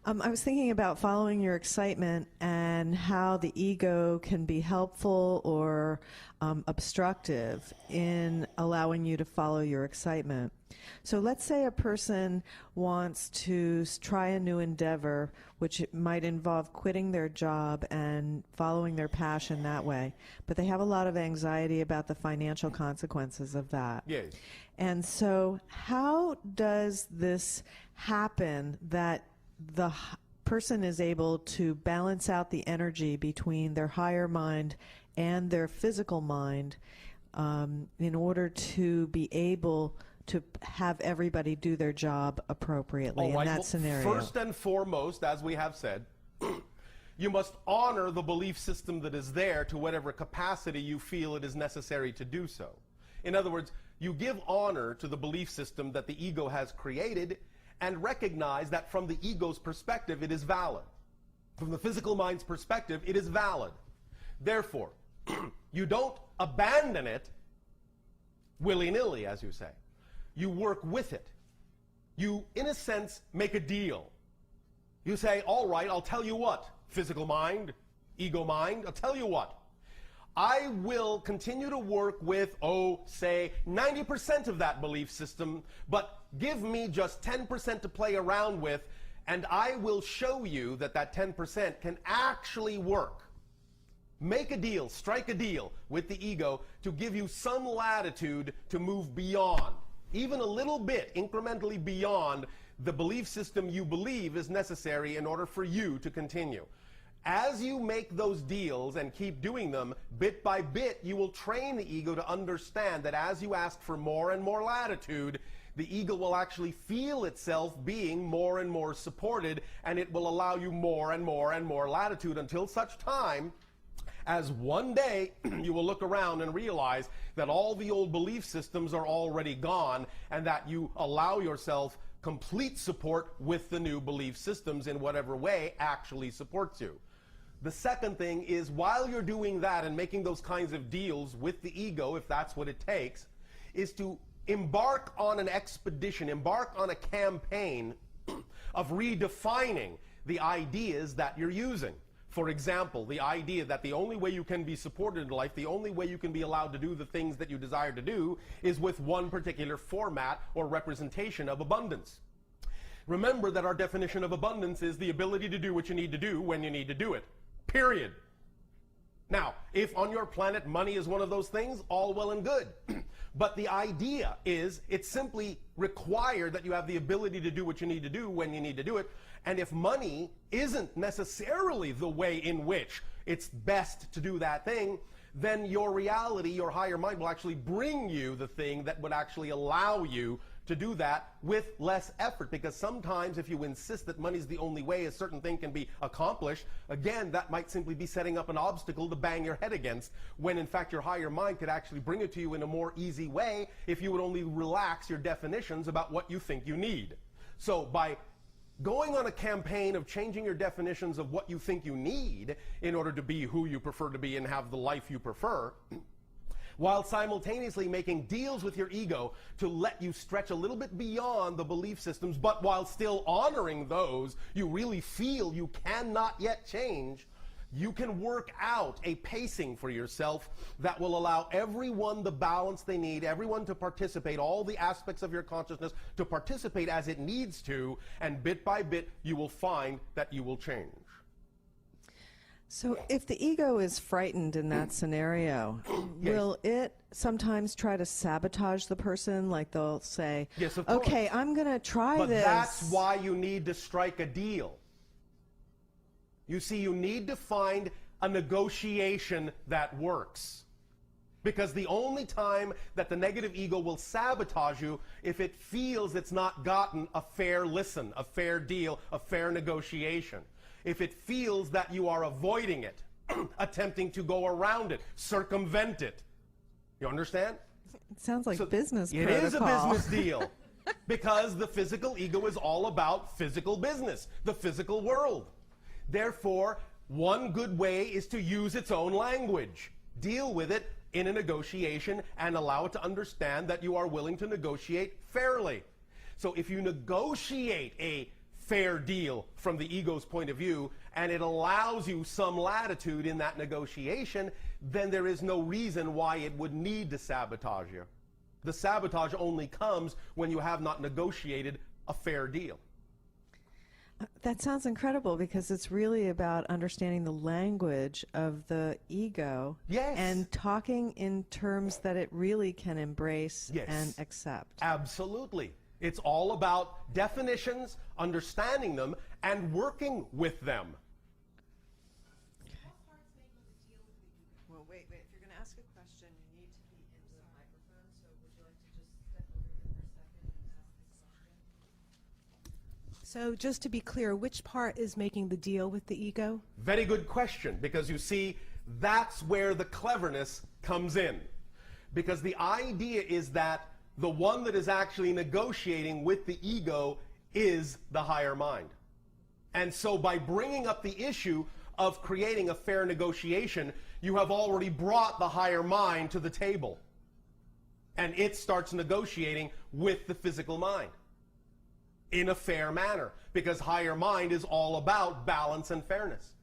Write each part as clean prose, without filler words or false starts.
I was thinking about following your excitement and how the ego can be helpful or obstructive in allowing you to follow your excitement. So let's say a person wants to try a new endeavor, which might involve quitting their job and following their passion that way, but they have a lot of anxiety about the financial consequences of that. Yes. And so how does this happen that the person is able to balance out the energy between their higher mind and their physical mind in order to be able to have everybody do their job appropriately in that scenario? First and foremost, as we have said, you must honor the belief system that is there to whatever capacity you feel it is necessary to do so. In other words, you give honor to the belief system that the ego has created and recognize that from the ego's perspective, it is valid. From the physical mind's perspective, it is valid. Therefore, you don't abandon it willy-nilly, as you say. You work with it. You, in a sense, make a deal. You say, all right, I'll tell you what, physical mind, ego mind, I'll tell you what. I will continue to work with, say, 90% of that belief system, but give me just 10% to play around with, and I will show you that that 10% can actually work. Make a deal, strike a deal with the ego to give you some latitude to move beyond, even a little bit, incrementally beyond the belief system you believe is necessary in order for you to continue. As you make those deals and keep doing them, bit by bit, you will train the ego to understand that as you ask for more and more latitude, the ego will actually feel itself being more and more supported, and it will allow you more and more and more latitude until such time as one day you will look around and realize that all the old belief systems are already gone, and that you allow yourself complete support with the new belief systems in whatever way actually supports you. The second thing is, while you're doing that and making those kinds of deals with the ego, if that's what it takes, is to embark on an expedition, embark on a campaign of redefining the ideas that you're using. For example, the idea that the only way you can be supported in life, the only way you can be allowed to do the things that you desire to do, is with one particular format or representation of abundance. Remember that our definition of abundance is the ability to do what you need to do when you need to do it. Period. Now, if on your planet money is one of those things, all well and good. But the idea is it's simply required that you have the ability to do what you need to do when you need to do it. And if money isn't necessarily the way in which it's best to do that thing, then your reality, your higher mind, will actually bring you the thing that would actually allow you to do that with less effort. Because sometimes if you insist that money's the only way a certain thing can be accomplished, again, that might simply be setting up an obstacle to bang your head against, when in fact your higher mind could actually bring it to you in a more easy way if you would only relax your definitions about what you think you need. So by going on a campaign of changing your definitions of what you think you need in order to be who you prefer to be and have the life you prefer, while simultaneously making deals with your ego to let you stretch a little bit beyond the belief systems, but while still honoring those you really feel you cannot yet change, you can work out a pacing for yourself that will allow everyone the balance they need, everyone to participate, all the aspects of your consciousness to participate as it needs to, and bit by bit you will find that you will change. So if the ego is frightened in that scenario, Yes. will it sometimes try to sabotage the person? Like they'll say, Yes, of course. okay, I'm going to try But this. that's why you need to strike a deal. You see, you need to find a negotiation that works. Because the only time that the negative ego will sabotage you if it feels it's not gotten a fair listen, a fair deal, a fair negotiation. If it feels that you are avoiding it, attempting to go around it, circumvent it. You understand? It sounds like So business it protocol. is a business deal. Because the physical ego is all about physical business, the physical world. Therefore, one good way is to use its own language. Deal with it in a negotiation and allow it to understand that you are willing to negotiate fairly. So if you negotiate a fair deal from the ego's point of view, and it allows you some latitude in that negotiation, then there is no reason why it would need to sabotage you. The sabotage only comes when you have not negotiated a fair deal. That sounds incredible, because it's really about understanding the language of the ego. Yes. And talking in terms that it really can embrace. Yes. And accept. Absolutely. It's all about definitions, understanding them, and working with them. Well, wait. If you're going to ask a question, you need to be into the microphone. So would you like to just step over here for a second and ask the question? So just to be clear, which part is making the deal with the ego? Very good question, because you see, that's where the cleverness comes in. Because the idea is that the one that is actually negotiating with the ego is the higher mind. And so by bringing up the issue of creating a fair negotiation, you have already brought the higher mind to the table. And it starts negotiating with the physical mind in a fair manner, because higher mind is all about balance and fairness.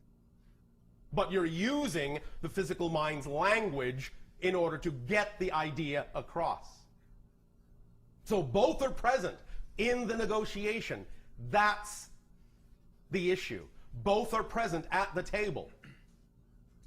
But you're using the physical mind's language in order to get the idea across. So both are present in the negotiation. That's the issue. Both are present at the table.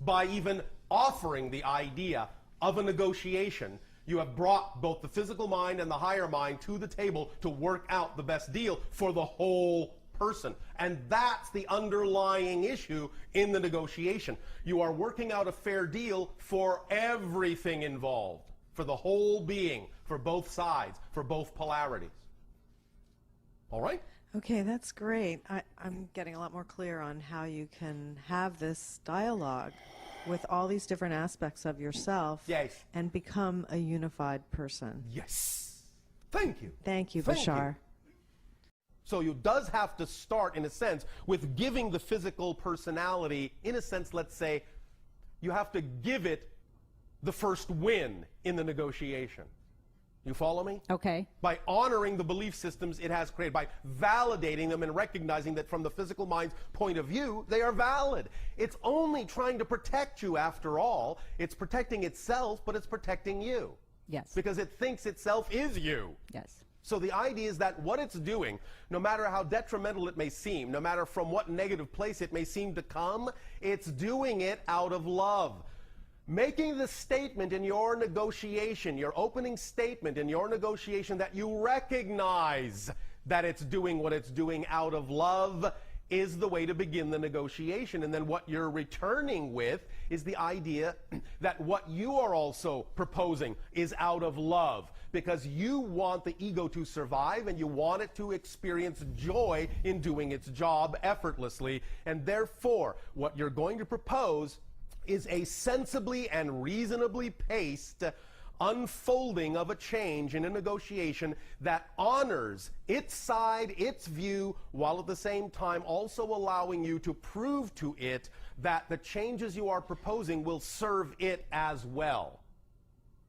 By even offering the idea of a negotiation, you have brought both the physical mind and the higher mind to the table to work out the best deal for the whole person. And that's the underlying issue in the negotiation. You are working out a fair deal for everything involved, for the whole being, for both sides, for both polarities. All right? Okay, that's great. I'm getting a lot more clear on how you can have this dialogue with all these different aspects of yourself. Yes. And become a unified person. Yes. Thank you. Thank you, Thank Bašar. you. So you does have to start, in a sense, with giving the physical personality, in a sense, let's say, you have to give it the first win in the negotiation. You follow me? Okay. By honoring the belief systems it has created, by validating them and recognizing that from the physical mind's point of view, they are valid. It's only trying to protect you after all. It's protecting itself, but it's protecting you. Yes. Because it thinks itself is you. Yes. So the idea is that what it's doing, no matter how detrimental it may seem, no matter from what negative place it may seem to come, it's doing it out of love. Making the statement in your negotiation, your opening statement in your negotiation, that you recognize that it's doing what it's doing out of love, is the way to begin the negotiation. And then what you're returning with is the idea that what you are also proposing is out of love, because you want the ego to survive and you want it to experience joy in doing its job effortlessly. And therefore, what you're going to propose is a sensibly and reasonably paced unfolding of a change in a negotiation that honors its side, its view, while at the same time also allowing you to prove to it that the changes you are proposing will serve it as well.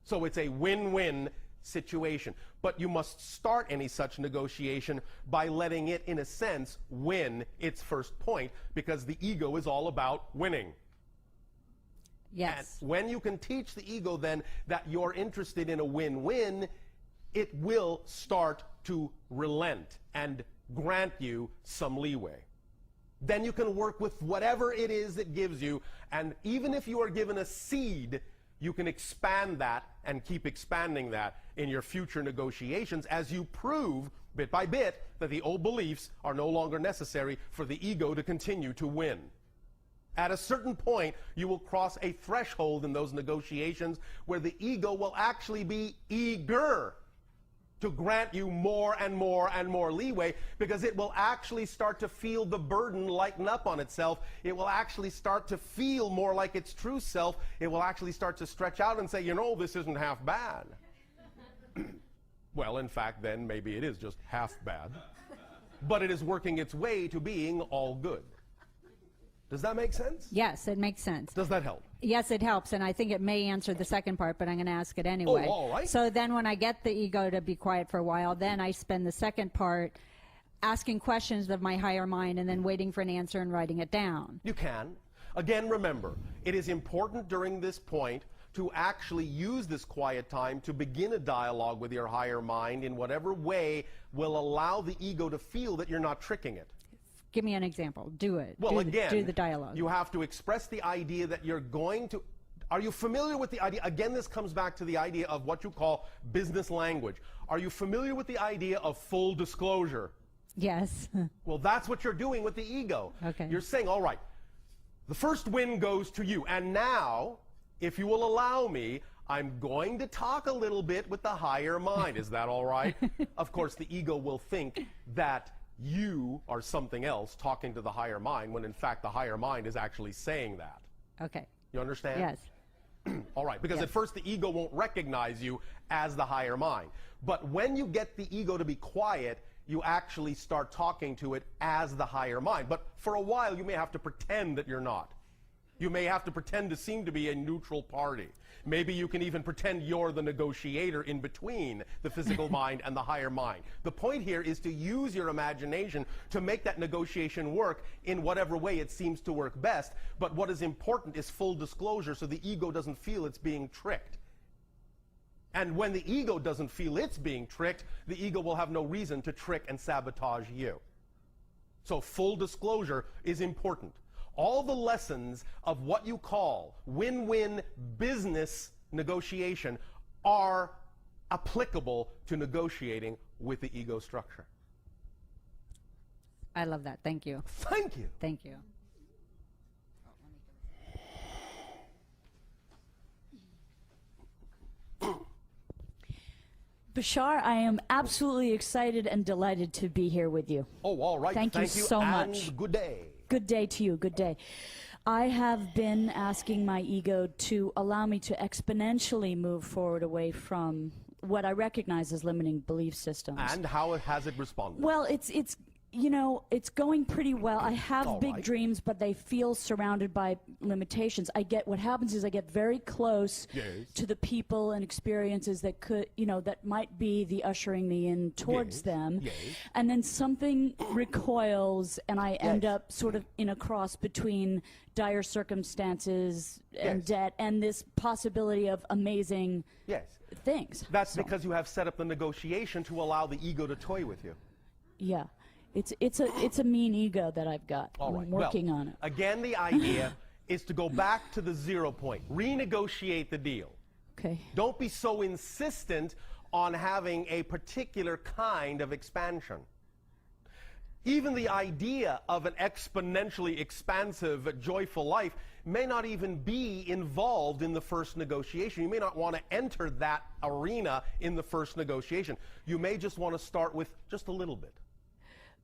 So it's a win-win situation. But you must start any such negotiation by letting it, in a sense, win its first point, because the ego is all about winning. Yes. And when you can teach the ego then that you're interested in a win-win, it will start to relent and grant you some leeway. Then you can work with whatever it is it gives you, and even if you are given a seed, you can expand that and keep expanding that in your future negotiations as you prove, bit by bit, that the old beliefs are no longer necessary for the ego to continue to win. At a certain point, you will cross a threshold in those negotiations where the ego will actually be eager to grant you more and more and more leeway, because it will actually start to feel the burden lighten up on itself. It will actually start to feel more like its true self. It will actually start to stretch out and say, you know, this isn't half bad. Well, in fact, then maybe it is just half bad. But it is working its way to being all good. Does that make sense? Yes, it makes sense. Does that help? Yes, it helps, and I think it may answer the second part, but I'm going to ask it anyway. Oh, all right. So then when I get the ego to be quiet for a while, then I spend the second part asking questions of my higher mind and then waiting for an answer and writing it down. You can. Again, remember, it is important during this point to actually use this quiet time to begin a dialogue with your higher mind in whatever way will allow the ego to feel that you're not tricking it. Give me an example. Do it. Well, Do the dialogue. You have to express the idea that you're going to... Are you familiar with the idea? Again, this comes back to the idea of what you call business language. Are you familiar with the idea of full disclosure? Yes. Well, that's what you're doing with the ego. Okay. You're saying, all right, the first win goes to you. And now, if you will allow me, I'm going to talk a little bit with the higher mind. Is that all right? Of course, the ego will think that you are something else talking to the higher mind, when in fact the higher mind is actually saying that. Okay. You understand? Yes. All right, because Yes. at first the ego won't recognize you as the higher mind. But when you get the ego to be quiet, you actually start talking to it as the higher mind. But for a while, you may have to pretend that you're not. You may have to pretend to seem to be a neutral party. Maybe you can even pretend you're the negotiator in between the physical mind and the higher mind. The point here is to use your imagination to make that negotiation work in whatever way it seems to work best. But what is important is full disclosure, so the ego doesn't feel it's being tricked. And when the ego doesn't feel it's being tricked, the ego will have no reason to trick and sabotage you. So full disclosure is important. All the lessons of what you call win-win business negotiation are applicable to negotiating with the ego structure. I love that. Thank you. Thank you. Thank you. Bašar, I am absolutely excited and delighted to be here with you. Oh, all right. Thank you so and much. Good day. Good day to you, good day. I have been asking my ego to allow me to exponentially move forward away from what I recognize as limiting belief systems. And how has it responded? Well, it's you know, it's going pretty well. I have All big right. dreams, but they feel surrounded by limitations. What happens is I get very close Yes. to the people and experiences that could, you know, that might be the ushering me in towards Yes. them. Yes. And then something recoils and I end Yes. up sort of in a cross between dire circumstances and Yes. debt and this possibility of amazing Yes. things. That's So, because you have set up the negotiation to allow the ego to toy with you. yeah. It's a mean ego that I've got. All right. I'm working well, on it. Again, the idea is to go back to the 0 point. Renegotiate the deal. Okay. Don't be so insistent on having a particular kind of expansion. Even the idea of an exponentially expansive, joyful life may not even be involved in the first negotiation. You may not want to enter that arena in the first negotiation. You may just want to start with just a little bit.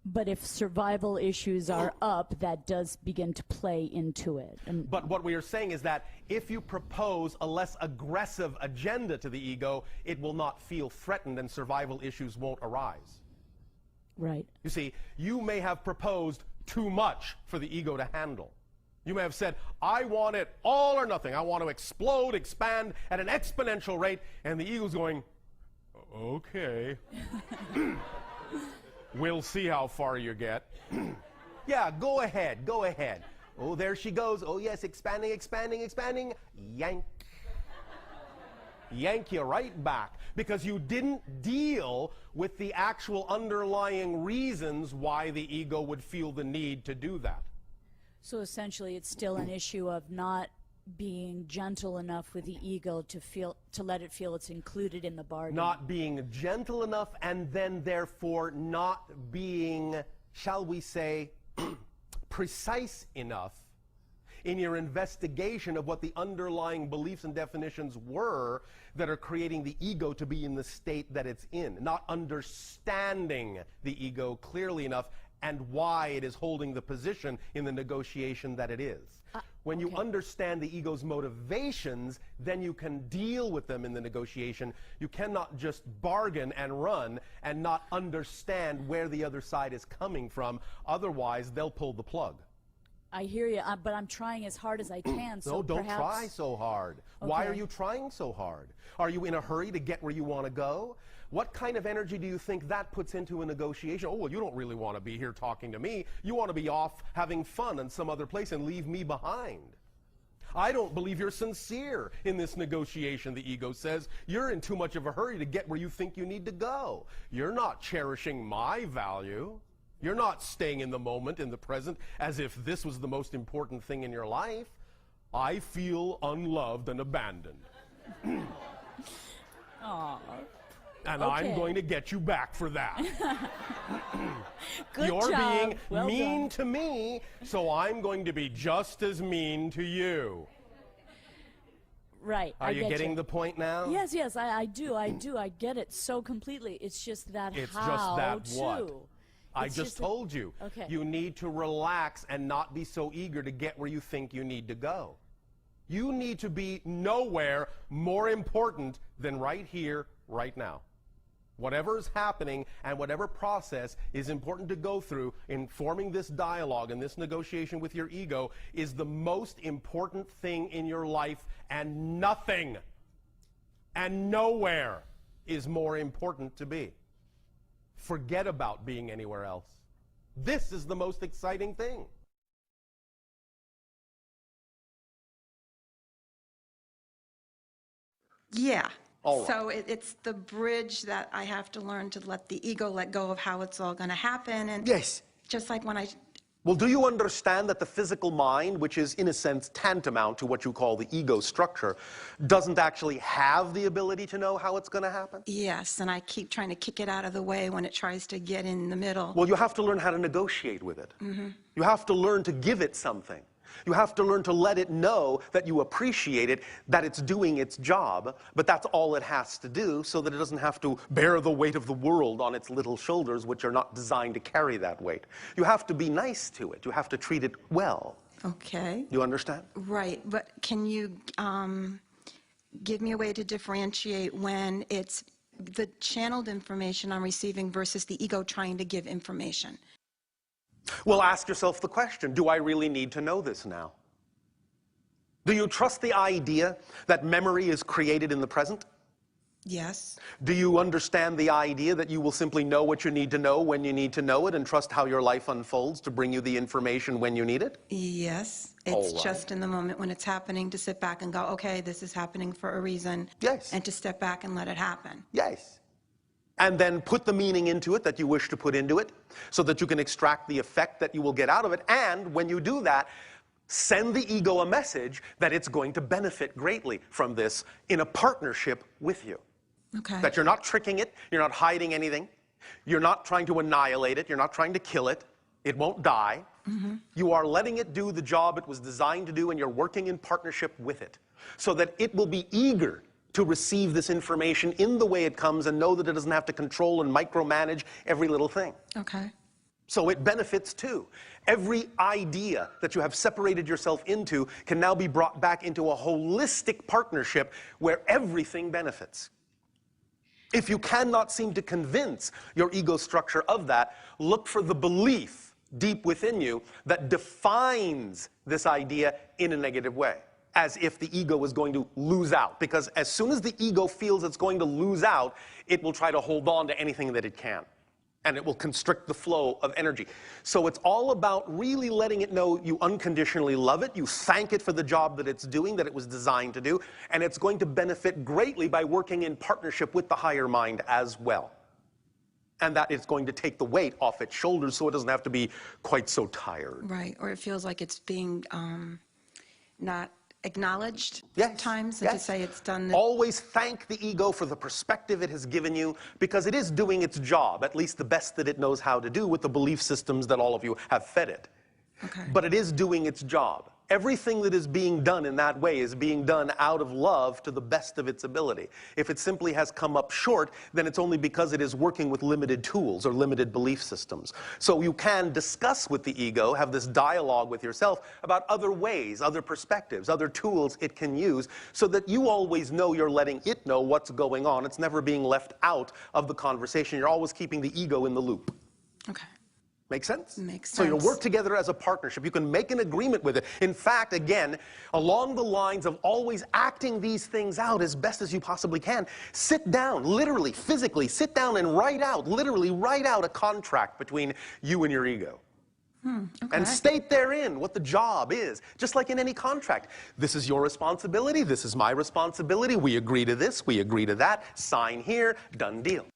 But if survival issues are up, that does begin to play into it. And But what we are saying is that if you propose a less aggressive agenda to the ego, it will not feel threatened and survival issues won't arise. right. You see, you may have proposed too much for the ego to handle. You may have said, I want it all or nothing. I want to explode, expand at an exponential rate. And the ego's going, okay. We'll see how far you get. Yeah, go ahead, go ahead. Oh, there she goes. Oh, yes, expanding, expanding, expanding. Yank. Yank you right back. Because you didn't deal with the actual underlying reasons why the ego would feel the need to do that. So essentially, it's still an issue of not being gentle enough with the ego to let it feel it's included in the bargain. Not being gentle enough, and then therefore not being, shall we say, precise enough in your investigation of what the underlying beliefs and definitions were that are creating the ego to be in the state that it's in. Not understanding the ego clearly enough and why it is holding the position in the negotiation that it is. When you okay. understand the ego's motivations, then you can deal with them in the negotiation. You cannot just bargain and run and not understand where the other side is coming from. Otherwise, they'll pull the plug. I hear you, but I'm trying as hard as I can. So No, don't perhaps, try so hard. Why Okay. are you trying so hard? Are you in a hurry to get where you want to go? What kind of energy do you think that puts into a negotiation? Oh, well, you don't really want to be here talking to me. You want to be off having fun in some other place and leave me behind. I don't believe you're sincere in this negotiation, the ego says. You're in too much of a hurry to get where you think you need to go. You're not cherishing my value. You're not staying in the moment, in the present, as if this was the most important thing in your life. I feel unloved and abandoned. Aww. And Okay. I'm going to get you back for that. Good You're job. being Well mean done. to me, so I'm going to be just as mean to you. Right. Are you getting the point now? Yes, I do. I get it so completely. It's just that It's how just that to. what? I It's just a- told you. Okay. You need to relax and not be so eager to get where you think you need to go. You need to be nowhere more important than right here, right now. Whatever is happening and whatever process is important to go through in forming this dialogue and this negotiation with your ego is the most important thing in your life, and nothing and nowhere is more important to be. Forget about being anywhere else. This is the most exciting thing. Yeah. All right. So it's the bridge that I have to learn to let the ego let go of how it's all going to happen. And Yes. just like when I, Well, do you understand that the physical mind, which is in a sense tantamount to what you call the ego structure, doesn't actually have the ability to know how it's going to happen? yes, and I keep trying to kick it out of the way when it tries to get in the middle. Well, you have to learn how to negotiate with it. You have to learn to give it something. You have to learn to let it know that you appreciate it, that it's doing its job, but that's all it has to do so that it doesn't have to bear the weight of the world on its little shoulders, which are not designed to carry that weight. You have to be nice to it. You have to treat it well. Okay. You understand? Right, but can you give me a way to differentiate when it's the channeled information I'm receiving versus the ego trying to give information? Well, ask yourself the question, do I really need to know this now? Do you trust the idea that memory is created in the present? Yes. Do you understand the idea that you will simply know what you need to know when you need to know it and trust how your life unfolds to bring you the information when you need it? Yes. All It's right. just in the moment when it's happening to sit back and go, okay, this is happening for a reason. Yes. And to step back and let it happen. Yes. And then put the meaning into it that you wish to put into it so that you can extract the effect that you will get out of it. And when you do that, send the ego a message that it's going to benefit greatly from this in a partnership with you. Okay. That you're not tricking it, you're not hiding anything, you're not trying to annihilate it, you're not trying to kill it, it won't die. You are letting it do the job it was designed to do, and you're working in partnership with it so that it will be eager to receive this information in the way it comes and know that it doesn't have to control and micromanage every little thing. Okay. So it benefits too. Every idea that you have separated yourself into can now be brought back into a holistic partnership where everything benefits. If you cannot seem to convince your ego structure of that, look for the belief deep within you that defines this idea in a negative way, as if the ego is going to lose out. Because as soon as the ego feels it's going to lose out, it will try to hold on to anything that it can. And it will constrict the flow of energy. So it's all about really letting it know you unconditionally love it, you thank it for the job that it's doing, that it was designed to do, and it's going to benefit greatly by working in partnership with the higher mind as well. And that it's going to take the weight off its shoulders so it doesn't have to be quite so tired. Right. Or it feels like it's being not acknowledged Yes, at times, and to yes. say it's done. Always thank the ego for the perspective it has given you, because it is doing its job, at least the best that it knows how to do with the belief systems that all of you have fed it. Okay. But it is doing its job. Everything that is being done in that way is being done out of love to the best of its ability. If it simply has come up short, then it's only because it is working with limited tools or limited belief systems. So you can discuss with the ego, have this dialogue with yourself about other ways, other perspectives, other tools it can use, so that you always know you're letting it know what's going on. It's never being left out of the conversation. You're always keeping the ego in the loop. Okay. Make sense? Makes So you'll sense. work together as a partnership. You can make an agreement with it. In fact, again, along the lines of always acting these things out as best as you possibly can, sit down, literally, physically, sit down and write out, literally write out a contract between you and your ego. Okay. And state therein what the job is, just like in any contract. This is your responsibility, this is my responsibility, we agree to this, we agree to that, sign here, done deal.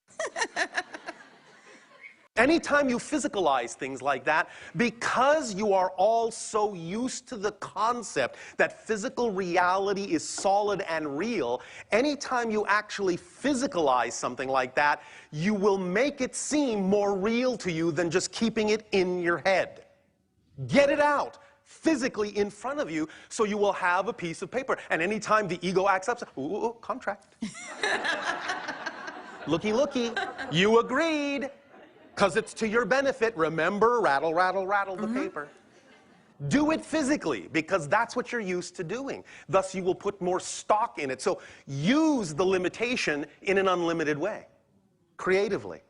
Anytime you physicalize things like that, because you are all so used to the concept that physical reality is solid and real, anytime you actually physicalize something like that, you will make it seem more real to you than just keeping it in your head. Get it out physically in front of you so you will have a piece of paper. And anytime the ego acts up, ooh, contract. Looky, looky, you agreed. Because it's to your benefit. Remember, rattle, rattle, rattle the paper. Do it physically, because that's what you're used to doing. Thus, you will put more stock in it. So use the limitation in an unlimited way, creatively.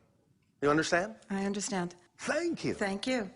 You understand? I understand. Thank you. Thank you.